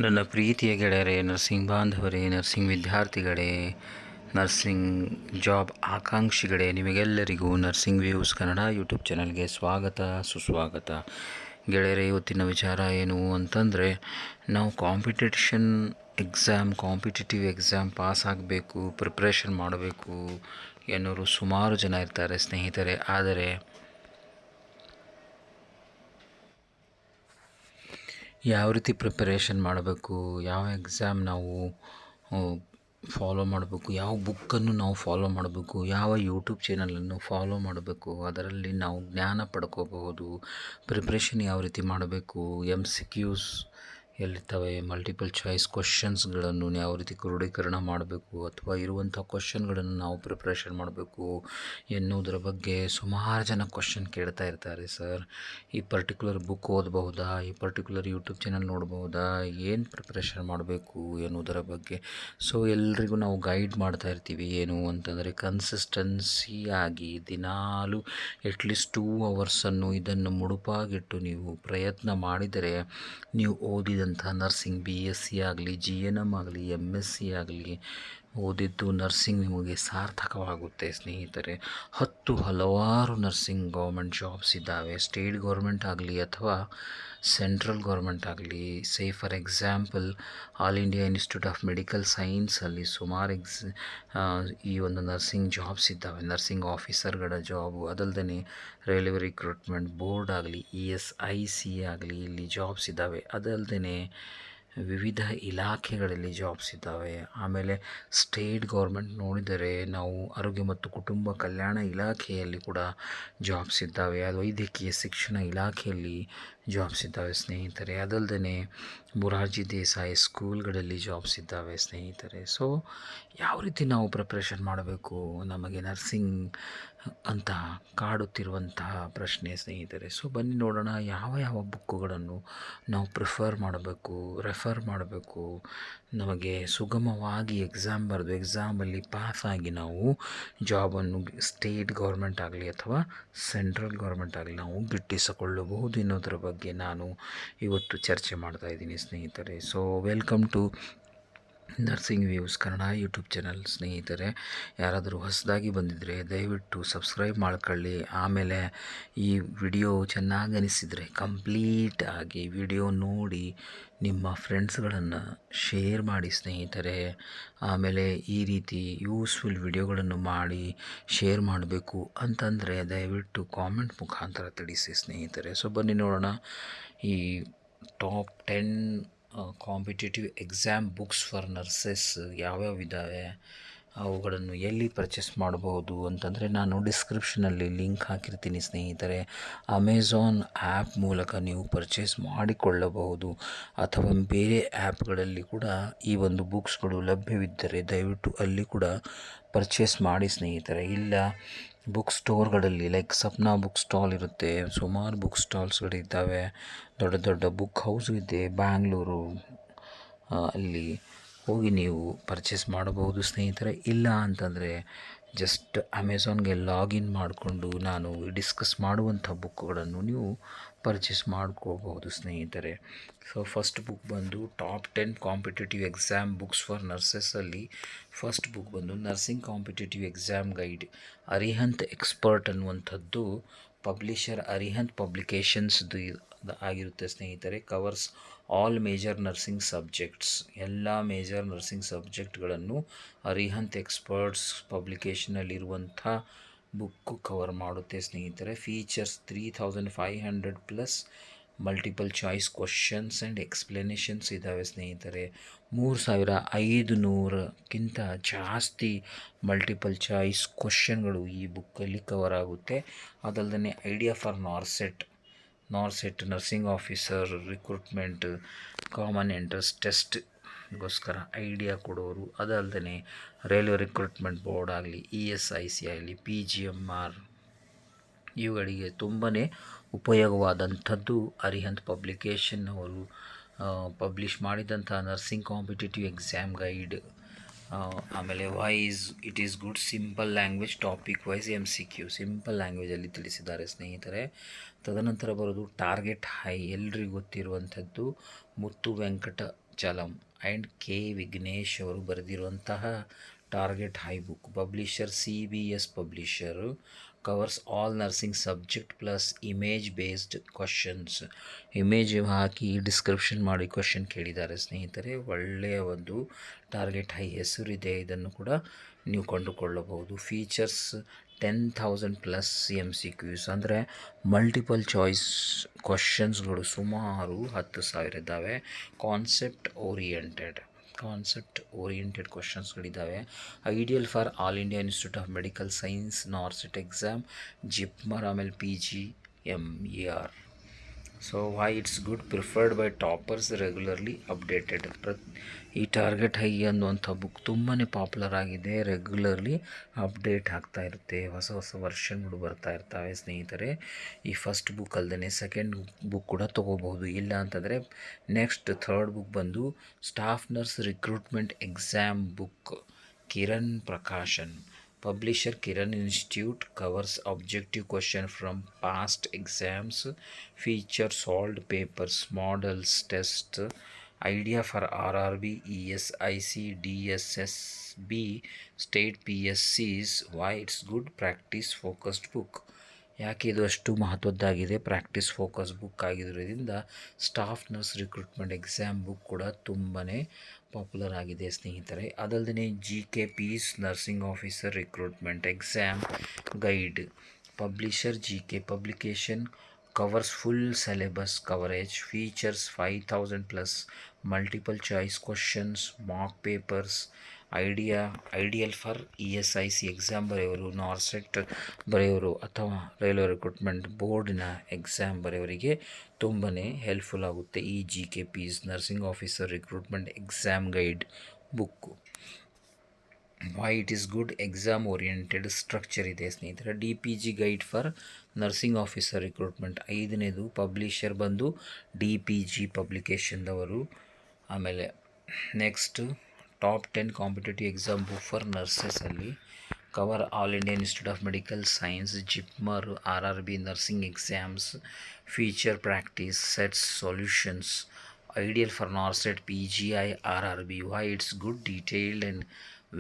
ನನ್ನ ಪ್ರೀತಿಯ ಗೆಳೆಯರೇ, ನರ್ಸಿಂಗ್ ಬಾಂಧವರೇ, ನರ್ಸಿಂಗ್ ವಿದ್ಯಾರ್ಥಿಗಳೇ, ನರ್ಸಿಂಗ್ ಜಾಬ್ ಆಕಾಂಕ್ಷಿಗಳೇ, ನಿಮಗೆಲ್ಲರಿಗೂ ನರ್ಸಿಂಗ್ ವ್ಯೂಸ್ ಕನ್ನಡ ಯೂಟ್ಯೂಬ್ ಚಾನಲ್ಗೆ ಸ್ವಾಗತ ಸುಸ್ವಾಗತ. ಗೆಳೆಯರೇ, ಇವತ್ತಿನ ವಿಚಾರ ಏನು ಅಂತಂದರೆ, ನಾವು ಕಾಂಪಿಟೇಟಿವ್ ಎಕ್ಸಾಮ್ ಪಾಸ್ ಆಗಬೇಕು, ಪ್ರಿಪ್ರೇಷನ್ ಮಾಡಬೇಕು ಎನ್ನುವರು ಸುಮಾರು ಜನ ಇರ್ತಾರೆ ಸ್ನೇಹಿತರೆ. ಆದರೆ ಯಾವ ರೀತಿ ಪ್ರಿಪರೇಷನ್ ಮಾಡಬೇಕು, ಯಾವ ಎಕ್ಸಾಮ್ ನಾವು ಫಾಲೋ ಮಾಡಬೇಕು, ಯಾವ ಬುಕ್ಕನ್ನು ನಾವು ಫಾಲೋ ಮಾಡಬೇಕು, ಯಾವ ಯೂಟ್ಯೂಬ್ ಚಾನಲನ್ನು ಫಾಲೋ ಮಾಡಬೇಕು, ಅದರಲ್ಲಿ ನಾವು ಜ್ಞಾನ ಪಡ್ಕೋಬಹುದು, ಪ್ರಿಪ್ರೇಷನ್ ಯಾವ ರೀತಿ ಮಾಡಬೇಕು, MCQs ಎಲ್ಲಿರ್ತವೆ, ಮಲ್ಟಿಪಲ್ ಚಾಯ್ಸ್ ಕ್ವಶನ್ಸ್ಗಳನ್ನು ಯಾವ ರೀತಿ ಕ್ರೋಢೀಕರಣ ಮಾಡಬೇಕು ಅಥವಾ ಇರುವಂಥ ಕ್ವಶನ್ಗಳನ್ನು ನಾವು ಪ್ರಿಪ್ರೇಷನ್ ಮಾಡಬೇಕು ಎನ್ನುವುದರ ಬಗ್ಗೆ ಸುಮಾರು ಜನ ಕ್ವಶನ್ ಕೇಳ್ತಾ ಇರ್ತಾರೆ. ಸರ್, ಈ ಪರ್ಟಿಕ್ಯುಲರ್ ಬುಕ್ ಓದಬಹುದಾ, ಈ ಪರ್ಟಿಕ್ಯುಲರ್ ಯೂಟ್ಯೂಬ್ ಚಾನಲ್ ನೋಡ್ಬೋದಾ, ಏನು ಪ್ರಿಪ್ರೇಷನ್ ಮಾಡಬೇಕು ಎನ್ನುವುದರ ಬಗ್ಗೆ. ಸೊ ಎಲ್ರಿಗೂ ನಾವು ಗೈಡ್ ಮಾಡ್ತಾ ಇರ್ತೀವಿ. ಏನು ಅಂತಂದರೆ, ಕನ್ಸಿಸ್ಟೆನ್ಸಿಯಾಗಿ ದಿನಾಲು ಅಟ್ಲೀಸ್ಟ್ 2 ಅವರ್ಸನ್ನು ಇದನ್ನು ಮುಡುಪಾಗಿಟ್ಟು ನೀವು ಪ್ರಯತ್ನ ಮಾಡಿದರೆ ನೀವು ಓದಿದಂಥ ನರ್ಸಿಂಗ್ BSc ಆಗಲಿ, GNM ಆಗಲಿ, MSc ಆಗಲಿ ಓದಿದ್ದು ನರ್ಸಿಂಗ್ ನಿಮಗೆ ಸಾರ್ಥಕವಾಗುತ್ತೆ ಸ್ನೇಹಿತರೆ. ಹಲವಾರು ನರ್ಸಿಂಗ್ ಗೌರ್ಮೆಂಟ್ ಜಾಬ್ಸ್ ಇದ್ದಾವೆ, ಸ್ಟೇಟ್ ಗೌರ್ಮೆಂಟ್ ಆಗಲಿ ಅಥವಾ ಸೆಂಟ್ರಲ್ ಗೌರ್ಮೆಂಟ್ ಆಗಲಿ. For example, all India institute of medical ಸೈನ್ಸಲ್ಲಿ ಸುಮಾರು ಈ ಒಂದು ನರ್ಸಿಂಗ್ ಜಾಬ್ಸ್ ಇದ್ದಾವೆ, ನರ್ಸಿಂಗ್ ಆಫೀಸರ್ಗಳ ಜಾಬು. ಅದಲ್ಲದೆ ರೈಲ್ವೆ ರಿಕ್ರೂಟ್ಮೆಂಟ್ ಬೋರ್ಡ್ ಆಗಲಿ, ESIC ಆಗಲಿ, ಇಲ್ಲಿ ಜಾಬ್ಸ್ ಇದ್ದಾವೆ. ಅದಲ್ಲದೆ ವಿವಿಧ ಇಲಾಖೆಗಳಲ್ಲಿ ಜಾಬ್ಸ್ ಇದ್ದಾವೆ. ಆಮೇಲೆ ಸ್ಟೇಟ್ ಗೌರ್ಮೆಂಟ್ ನೋಡಿದರೆ ನಾವು ಆರೋಗ್ಯ ಮತ್ತು ಕುಟುಂಬ ಕಲ್ಯಾಣ ಇಲಾಖೆಯಲ್ಲಿ ಕೂಡ ಜಾಬ್ಸ್ ಇದ್ದಾವೆ. ವೈದ್ಯಕೀಯ ಶಿಕ್ಷಣ ಇಲಾಖೆಯಲ್ಲಿ ಜಾಬ್ಸ್ ಇದ್ದಾವೆ ಸ್ನೇಹಿತರೆ. ಅದಲ್ಲದೆ ಮೊರಾರ್ಜಿ ದೇಸಾಯಿ ಸ್ಕೂಲ್ಗಳಲ್ಲಿ ಜಾಬ್ಸ್ ಇದ್ದಾವೆ ಸ್ನೇಹಿತರೆ. ಸೊ ಯಾವ ರೀತಿ ನಾವು ಪ್ರಿಪ್ರೇಷನ್ ಮಾಡಬೇಕು, ನಮಗೆ ನರ್ಸಿಂಗ್ ಅಂತ ಕಾಡುತ್ತಿರುವಂತಹ ಪ್ರಶ್ನೆ ಸ್ನೇಹಿತರೆ. ಸೊ ಬನ್ನಿ ನೋಡೋಣ, ಯಾವ ಬುಕ್ಕುಗಳನ್ನು ನಾವು ರೆಫರ್ ಮಾಡಬೇಕು, ನಮಗೆ ಸುಗಮವಾಗಿ ಎಕ್ಸಾಮ್ ಬರೆದು ಎಕ್ಸಾಮಲ್ಲಿ ಪಾಸಾಗಿ ನಾವು ಜಾಬನ್ನು ಸ್ಟೇಟ್ ಗೌರ್ಮೆಂಟ್ ಆಗಲಿ ಅಥವಾ ಸೆಂಟ್ರಲ್ ಗೌರ್ಮೆಂಟ್ ಆಗಲಿ ನಾವು ಗಿಟ್ಟಿಸಿಕೊಳ್ಳಬಹುದು ಎನ್ನುವುದರ ಬಗ್ಗೆ ನಾನು ಇವತ್ತು ಚರ್ಚೆ ಮಾಡ್ತಾ ಇದ್ದೀನಿ ಸ್ನೇಹಿತರೆ. So welcome to nursing views Kannada YouTube channel ಸ್ನೇಹಿತರೆ. ಯಾರಾದರೂ ಹೊಸದಾಗಿ ಬಂದಿದ್ದರೆ ದಯವಿಟ್ಟು ಸಬ್ಸ್ಕ್ರೈಬ್ ಮಾಡ್ಕೊಳ್ಳಿ. ಆಮೇಲೆ ಈ ವಿಡಿಯೋ ಚೆನ್ನಾಗಿ ಅನಿಸಿದರೆ ಕಂಪ್ಲೀಟಾಗಿ ವಿಡಿಯೋ ನೋಡಿ ನಿಮ್ಮ ಫ್ರೆಂಡ್ಸ್ಗಳನ್ನು ಶೇರ್ ಮಾಡಿ ಸ್ನೇಹಿತರೆ. ಆಮೇಲೆ ಈ ರೀತಿ ಯೂಸ್ಫುಲ್ ವಿಡಿಯೋಗಳನ್ನು ಮಾಡಿ ಶೇರ್ ಮಾಡಬೇಕು ಅಂತಂದರೆ ದಯವಿಟ್ಟು ಕಾಮೆಂಟ್ ಮುಖಾಂತರ ತಿಳಿಸಿ ಸ್ನೇಹಿತರೆ. ಸೊ ಬನ್ನಿ ನೋಡೋಣ, ಈ top 10 competitive exam books for nurses ಯಾವ್ಯಾವ ಇದ್ದಾವೆ, ಅವುಗಳನ್ನು ಎಲ್ಲಿ ಪರ್ಚೇಸ್ ಮಾಡಬಹುದು ಅಂತಂದರೆ ನಾನು ಡಿಸ್ಕ್ರಿಪ್ಷನಲ್ಲಿ ಲಿಂಕ್ ಹಾಕಿರ್ತೀನಿ ಸ್ನೇಹಿತರೆ. ಅಮೆಝಾನ್ ಆ್ಯಪ್ ಮೂಲಕ ನೀವು ಪರ್ಚೇಸ್ ಮಾಡಿಕೊಳ್ಳಬಹುದು ಅಥವಾ ಬೇರೆ ಆ್ಯಪ್ಗಳಲ್ಲಿ ಕೂಡ ಈ ಒಂದು ಬುಕ್ಸ್ಗಳು ಲಭ್ಯವಿದ್ದರೆ ದಯವಿಟ್ಟು ಅಲ್ಲಿ ಕೂಡ ಪರ್ಚೇಸ್ ಮಾಡಿ ಸ್ನೇಹಿತರೆ. ಇಲ್ಲ ಬುಕ್ ಸ್ಟೋರ್ಗಳಲ್ಲಿ ಲೈಕ್ ಸಪ್ನಾ ಬುಕ್ ಸ್ಟಾಲ್ ಇರುತ್ತೆ, ಸುಮಾರು ಬುಕ್ ಸ್ಟಾಲ್ಸ್ಗಳಿದ್ದಾವೆ, ದೊಡ್ಡ ದೊಡ್ಡ ಬುಕ್ ಹೌಸ್ ಇದೆ ಬ್ಯಾಂಗ್ಳೂರು, ಅಲ್ಲಿ ಹೋಗಿ ನೀವು ಪರ್ಚೇಸ್ ಮಾಡಬಹುದು ಸ್ನೇಹಿತರೆ. ಇಲ್ಲ ಅಂತಂದರೆ ಜಸ್ಟ್ ಅಮೆಝಾನ್ಗೆ ಲಾಗಿನ್ ಮಾಡಿಕೊಂಡು ನಾನು ಡಿಸ್ಕಸ್ ಮಾಡುವಂಥ ಬುಕ್ಗಳನ್ನು ನೀವು ಪರ್ಚೇಸ್ ಮಾಡ್ಕೋಬಹುದು ಸ್ನೇಹಿತರೆ. ಸೊ ಫಸ್ಟ್ ಬುಕ್ ಬಂದು top 10 competitive exam books for ನರ್ಸಸ್ಸಲ್ಲಿ ಫಸ್ಟ್ ಬುಕ್ ಬಂದು nursing competitive exam guide, Arihant expert ಅನ್ನುವಂಥದ್ದು ಪಬ್ಲಿಷರ್ ಅರಿಹಂತ್ ಪಬ್ಲಿಕೇಶನ್ಸ್ದು ಆಗಿರುತ್ತೆ ಸ್ನೇಹಿತರೆ. Covers all major nursing subjects, ಎಲ್ಲ ಮೇಜರ್ ನರ್ಸಿಂಗ್ ಸಬ್ಜೆಕ್ಟ್ಗಳನ್ನು ಅರಿಹಂತ್ ಎಕ್ಸ್ಪರ್ಟ್ಸ್ ಪಬ್ಲಿಕೇಷನಲ್ಲಿರುವಂಥ ಬುಕ್ಕು ಕವರ್ ಮಾಡುತ್ತೆ ಸ್ನೇಹಿತರೆ. Features 3500+ multiple choice questions and explanations ಇದ್ದಾವೆ ಸ್ನೇಹಿತರೆ. 3500ಕ್ಕಿಂತ ಜಾಸ್ತಿ ಮಲ್ಟಿಪಲ್ ಚಾಯ್ಸ್ ಕ್ವಶನ್ಗಳು ಈ ಬುಕ್ಕಲ್ಲಿ ಕವರ್ ಆಗುತ್ತೆ. ಅದಲ್ಲದೆ idea for NORCET nursing officer recruitment common entrance ಟೆಸ್ಟ್ಗೋಸ್ಕರ ಐಡಿಯಾ ಕೊಡೋರು. ಅದಲ್ಲದೆ ರೈಲ್ವೆ ರಿಕ್ರೂಟ್ಮೆಂಟ್ ಬೋರ್ಡ್ ಆಗಲಿ, ESIC ಆಗಲಿ, PGMR ಇವುಗಳಿಗೆ ತುಂಬಾ ಉಪಯೋಗವಾದಂಥದ್ದು ಅರಿಹಂತ್ ಪಬ್ಲಿಕೇಶನ್ ಅವರು ಪಬ್ಲಿಷ್ ಮಾಡಿದಂಥ ನರ್ಸಿಂಗ್ ಕಾಂಪಿಟೇಟಿವ್ ಎಕ್ಸಾಮ್ ಗೈಡ್. ಆಮೇಲೆ it is good simple language, topic wise MCQ simple ಲ್ಯಾಂಗ್ವೇಜಲ್ಲಿ ತಿಳಿಸಿದ್ದಾರೆ ಸ್ನೇಹಿತರೆ. ತದನಂತರ ಬರೋದು ಟಾರ್ಗೆಟ್ ಹೈ, ಎಲ್ರಿಗೂ ಗೊತ್ತಿರುವಂಥದ್ದು Muthu Venkatachalam and K Vignesh ಅವರು ಬರೆದಿರುವಂತಹ target high book. Publisher CBS publisher. Covers all nursing subject plus image based questions. Image ಹಾಕಿ ಡಿಸ್ಕ್ರಿಪ್ಷನ್ ಮಾಡಿ ಕ್ವಶನ್ ಕೇಳಿದ್ದಾರೆ ಸ್ನೇಹಿತರೆ. ಒಳ್ಳೆಯ ಒಂದು ಟಾರ್ಗೆಟ್ ಹೈ ಹೆಸರಿದೆ, ಇದನ್ನು ಕೂಡ ನೀವು ಕೊಂಡುಕೊಳ್ಳಬಹುದು. ಫೀಚರ್ಸ್ 10,000 ಪ್ಲಸ್ MCQs ಅಂದರೆ ಮಲ್ಟಿಪಲ್ ಚಾಯ್ಸ್ ಕ್ವಶನ್ಸ್ಗಳು ಸುಮಾರು 10,000 ಇದ್ದಾವೆ. ಕಾನ್ಸೆಪ್ಟ್ ಓರಿಯೆಂಟೆಡ್ ಕ್ವಶನ್ಸ್ಗಳಿದ್ದಾವೆ. Ideal for all India institute of medical science, NORCET exam, JIPMER, ಆಮೇಲೆ PGMER. So why it's good, preferred by toppers, regularly updated. ಈ ಟಾರ್ಗೆಟ್ ಹೈ ಅನ್ನುವಂಥ ಬುಕ್ ತುಂಬಾ ಪಾಪ್ಯುಲರ್ ಆಗಿದೆ. ರೆಗ್ಯುಲರ್ಲಿ ಅಪ್ಡೇಟ್ ಆಗ್ತಾ ಇರುತ್ತೆ, ಹೊಸ ವರ್ಷನ್ಗಳು ಬರ್ತಾ ಇರ್ತವೆ ಸ್ನೇಹಿತರೆ. ಈ ಫಸ್ಟ್ ಬುಕ್ ಅಲ್ಲದೆ ಸೆಕೆಂಡ್ ಬುಕ್ ಕೂಡ ತೊಗೋಬಹುದು. ಇಲ್ಲ ಅಂತಂದರೆ ನೆಕ್ಸ್ಟ್ ಥರ್ಡ್ ಬುಕ್ ಬಂದು staff nurse recruitment exam book, Kiran Prakashan. Publisher Kiran Institute, covers objective question from past exams, feature solved papers, models, test, idea for RRB, ESIC, DSSB, state PSCs. Why it's good, practice focused book. ಯಾಕೆ ಇದು ಅಷ್ಟು ಮಹತ್ವದ್ದಾಗಿದೆ? Practice focus book ಆಗಿರೋದ್ರಿಂದ staff nurse recruitment exam book ಕೂಡ ತುಂಬಾ popular ಆಗಿದೆ ಸ್ನೇಹಿತರೆ. ಅದಲ್ಲದೆ GKP's nursing officer recruitment exam guide. Publisher GK publication, covers full syllabus coverage, features 5,000 plus multiple choice questions, mock papers. Ideal for ESIC exam ಬರೆಯೋರು, NORCET ಬರೆಯೋರು ಅಥವಾ railway recruitment ಬೋರ್ಡಿನ exam ಬರೆಯೋರಿಗೆ ತುಂಬಾ ಹೆಲ್ಪ್ಫುಲ್ ಆಗುತ್ತೆ ಈ GKP's nursing officer recruitment exam guide book. Why it is good, exam oriented structure ಇದೆ ಸ್ನೇಹಿತರೆ. DPG guide for nursing officer recruitment. 5ನೇದು ಪಬ್ಲಿಷರ್ ಬಂದು DPG ಪಬ್ಲಿಕೇಶನ್ದವರು. ಆಮೇಲೆ next top 10 competitive exam book for ನರ್ಸಸಲ್ಲಿ cover all India institute of medical Science, JIPMER, RRB nursing exams, features practice, sets, solutions. Ideal for NORCET, PGI, RRB. Why it's good, detailed and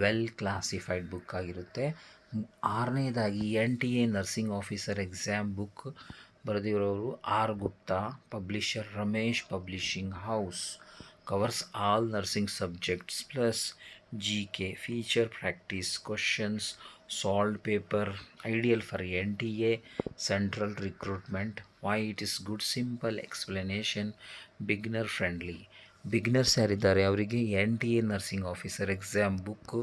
well classified book ಆಗಿರುತ್ತೆ. 6ನೇದಾಗಿ NTA nursing officer exam book ಬರೆದಿರೋರು R Gupta. Publisher Ramesh publishing house. covers all nursing subjects plus GK, feature practice questions, solved paper. Ideal for NTA central recruitment. Why it is good, simple explanation, beginner friendly. Beginners ಯಾರಿದ್ದಾರೆ ಅವರಿಗೆ NTA nursing officer exam book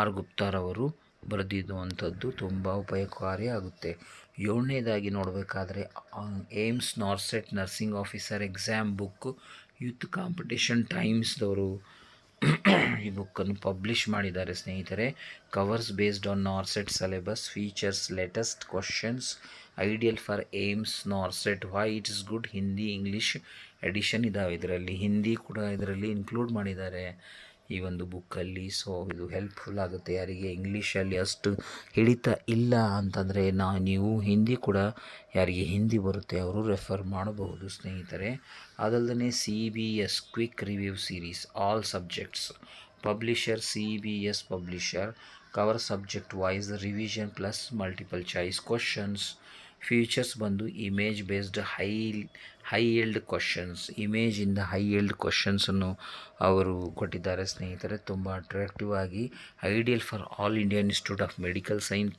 R ಗುಪ್ತಾರವರು ಬರೆದಿರುವಂಥದ್ದು ತುಂಬ ಉಪಯೋಗಕಾರಿ ಆಗುತ್ತೆ. 7ನೇದಾಗಿ ನೋಡಬೇಕಾದ್ರೆ AIIMS NORCET nursing officer exam book youth competition ಟೈಮ್ಸ್ದವರು ಈ ಬುಕ್ಕನ್ನು ಪಬ್ಲಿಷ್ ಮಾಡಿದ್ದಾರೆ ಸ್ನೇಹಿತರೆ. Covers based on NORCET syllabus, features latest questions. Ideal for AIIMS NORCET. Why it is good, Hindi English edition ಇದ್ದಾವೆ ಇದರಲ್ಲಿ, ಹಿಂದಿ ಕೂಡ ಇದರಲ್ಲಿ ಇನ್ಕ್ಲೂಡ್ ಮಾಡಿದ್ದಾರೆ ಈ ಒಂದು ಬುಕ್ಕಲ್ಲಿ. ಸೊ ಇದು ಹೆಲ್ಪ್ಫುಲ್ ಆಗುತ್ತೆ ಯಾರಿಗೆ ಇಂಗ್ಲೀಷಲ್ಲಿ ಅಷ್ಟು ಹಿಡಿತ ಇಲ್ಲ ಅಂತಂದರೆ ನೀವು ಹಿಂದಿ ಕೂಡ ಯಾರಿಗೆ ಹಿಂದಿ ಬರುತ್ತೆ ಅವರು ರೆಫರ್ ಮಾಡಬಹುದು ಸ್ನೇಹಿತರೆ. ಅದಲ್ಲದೆ CBS quick review series, all subjects. Publisher CBS publisher. Cover subject wise revision plus multiple choice questions. Features ಬಂದು image based high yield questions. ಇಮೇಜಿಂದ ಹೈ ಈಲ್ಡ್ ಕ್ವಶನ್ಸನ್ನು ಅವರು ಕೊಟ್ಟಿದ್ದಾರೆ ಸ್ನೇಹಿತರೆ ತುಂಬ ಅಟ್ರಾಕ್ಟಿವ್ ಆಗಿ. Ideal for all India institute of medical Science,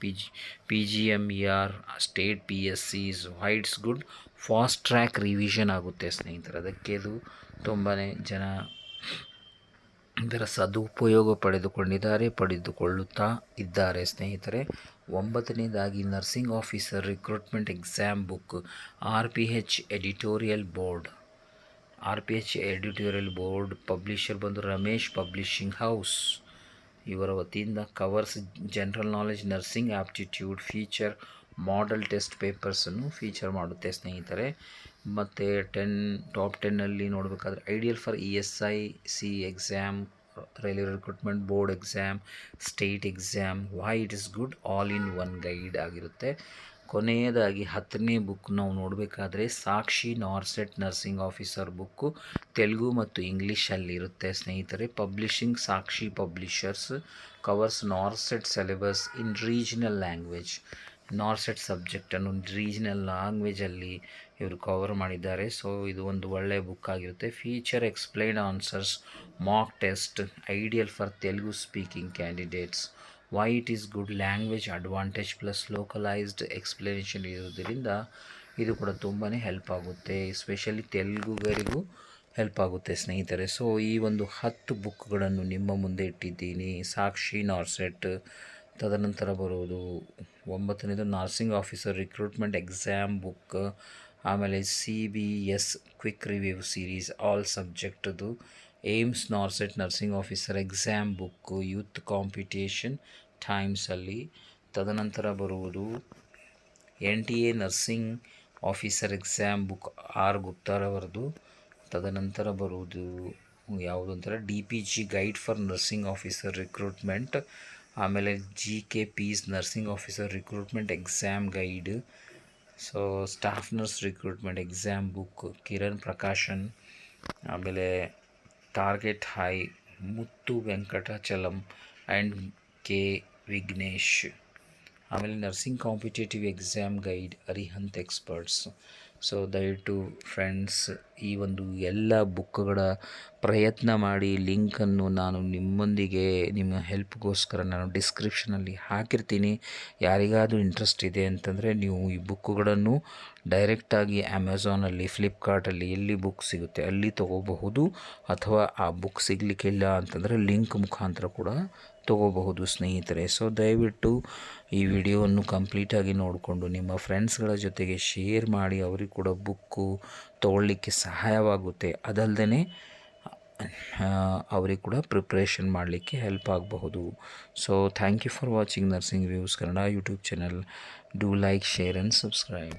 PGMER, state PSCs. Why it's good, fast track revision ಆಗುತ್ತೆ ಸ್ನೇಹಿತರೆ. ಅದಕ್ಕೆ ಇದು ತುಂಬಾ ಜನ ಇದರ ಸದುಪಯೋಗ ಪಡೆದುಕೊಳ್ಳುತ್ತಾ ಇದ್ದಾರೆ ಸ್ನೇಹಿತರೆ. 9ನೇದಾಗಿ nursing officer recruitment exam book RPH editorial board. Publisher ಬಂದು ರಮೇಶ್ ಪಬ್ಲಿಷಿಂಗ್ ಹೌಸ್ ಇವರ ವತಿಯಿಂದ. Covers general knowledge, nursing aptitude, feature model test ಪೇಪರ್ಸನ್ನು ಫೀಚರ್ ಮಾಡುತ್ತೆ ಸ್ನೇಹಿತರೆ. ಮತ್ತು ಟಾಪ್ 10ನಲ್ಲಿ ನೋಡಬೇಕಾದ್ರೆ ideal for ESIC exam, railway recruitment board exam, state exam. Why it is good, all in one guide ಆಗಿರುತ್ತೆ. ಕೊನೆಯದಾಗಿ 10ನೇ ಬುಕ್ ನಾವು ನೋಡಬೇಕಾದ್ರೆ Sakshi NORCET nursing officer book Telugu ಮತ್ತು ಇಂಗ್ಲೀಷಲ್ಲಿ ಇರುತ್ತೆ ಸ್ನೇಹಿತರೆ. Publishing Sakshi publishers, covers NORCET syllabus in regional language. NORCET ಸಬ್ಜೆಕ್ಟನ್ನು ರೀಜನಲ್ ಲ್ಯಾಂಗ್ವೇಜಲ್ಲಿ ಇವರು ಕವರ್ ಮಾಡಿದ್ದಾರೆ. ಸೊ ಇದು ಒಂದು ಒಳ್ಳೆಯ ಬುಕ್ ಆಗಿರುತ್ತೆ. Feature explain answers, mock test, ideal for Telugu speaking candidates. Why it is good, language advantage plus localised explanation ಇರೋದರಿಂದ ಇದು ಕೂಡ ತುಂಬಾ ಹೆಲ್ಪ್ ಆಗುತ್ತೆ, ಎಸ್ಪೆಷಲಿ ತೆಲುಗುಗರಿಗೂ ಹೆಲ್ಪ್ ಆಗುತ್ತೆ ಸ್ನೇಹಿತರೆ. ಸೊ ಈ ಒಂದು 10 ಬುಕ್ಗಳನ್ನು ನಿಮ್ಮ ಮುಂದೆ ಇಟ್ಟಿದ್ದೀನಿ. ಸಾಕ್ಷಿ ನಾರ್ಸೆಟ್, ತದನಂತರ ಬರುವುದು 9ನೇದು nursing officer recruitment exam book, ಆಮೇಲೆ CBS quick review series all ಸಬ್ಜೆಕ್ಟ್ದು, AIIMS NORCET nursing officer exam book youth competition ಟೈಮ್ಸಲ್ಲಿ. ತದನಂತರ ಬರುವುದು NTA nursing officer exam book R ಗುಪ್ತಾರವರದು. ತದನಂತರ ಬರುವುದು ಯಾವುದು ಅಂತಾರೆ DPG guide for nursing officer recruitment, ಆಮೇಲೆ GKP's nursing officer recruitment exam guide. So staff nurse recruitment exam book Kiran Prakashan, ಆಮೇಲೆ target high Muthu Venkatachalam and K Vignesh. ಆಮೇಲೆ nursing competitive exam guide Arihant experts. So ದಯವಿಟ್ಟು friends ಈ ಒಂದು ಎಲ್ಲ ಬುಕ್ಗಳ ಪ್ರಯತ್ನ ಮಾಡಿ, ಲಿಂಕನ್ನು ನಾನು ನಿಮ್ಮೊಂದಿಗೆ ನಿಮ್ಮ ಹೆಲ್ಪ್ಗೋಸ್ಕರ ನಾನು ಡಿಸ್ಕ್ರಿಪ್ಷನಲ್ಲಿ ಹಾಕಿರ್ತೀನಿ. ಯಾರಿಗಾದರೂ ಇಂಟ್ರೆಸ್ಟ್ ಇದೆ ಅಂತಂದರೆ ನೀವು ಈ ಬುಕ್ಕುಗಳನ್ನು ಡೈರೆಕ್ಟಾಗಿ ಅಮೆಝಾನಲ್ಲಿ, ಫ್ಲಿಪ್ಕಾರ್ಟಲ್ಲಿ ಎಲ್ಲಿ ಬುಕ್ ಸಿಗುತ್ತೆ ಅಲ್ಲಿ ತೊಗೋಬಹುದು, ಅಥವಾ ಆ ಬುಕ್ ಸಿಗಲಿಕ್ಕಿಲ್ಲ ಅಂತಂದರೆ ಲಿಂಕ್ ಮುಖಾಂತರ ಕೂಡ ತೊಗೋಬಹುದು ಸ್ನೇಹಿತರೆ. ಸೊ ದಯವಿಟ್ಟು ಈ ವಿಡಿಯೋವನ್ನು ಕಂಪ್ಲೀಟಾಗಿ ನೋಡಿಕೊಂಡು ನಿಮ್ಮ ಫ್ರೆಂಡ್ಸ್ಗಳ ಜೊತೆಗೆ ಶೇರ್ ಮಾಡಿ, ಅವರಿಗೆ ಕೂಡ ಬುಕ್ಕು ತೊಗೊಳ್ಳಿಕ್ಕೆ ಸಹಾಯವಾಗುತ್ತೆ. ಅದಲ್ಲದೆ ಅವರಿಗೆ ಕೂಡ ಪ್ರಿಪ್ರೇಷನ್ ಮಾಡಲಿಕ್ಕೆ ಹೆಲ್ಪ್ ಆಗಬಹುದು. So thank you for watching nursing views Kannada YouTube channel. Do like, share and subscribe.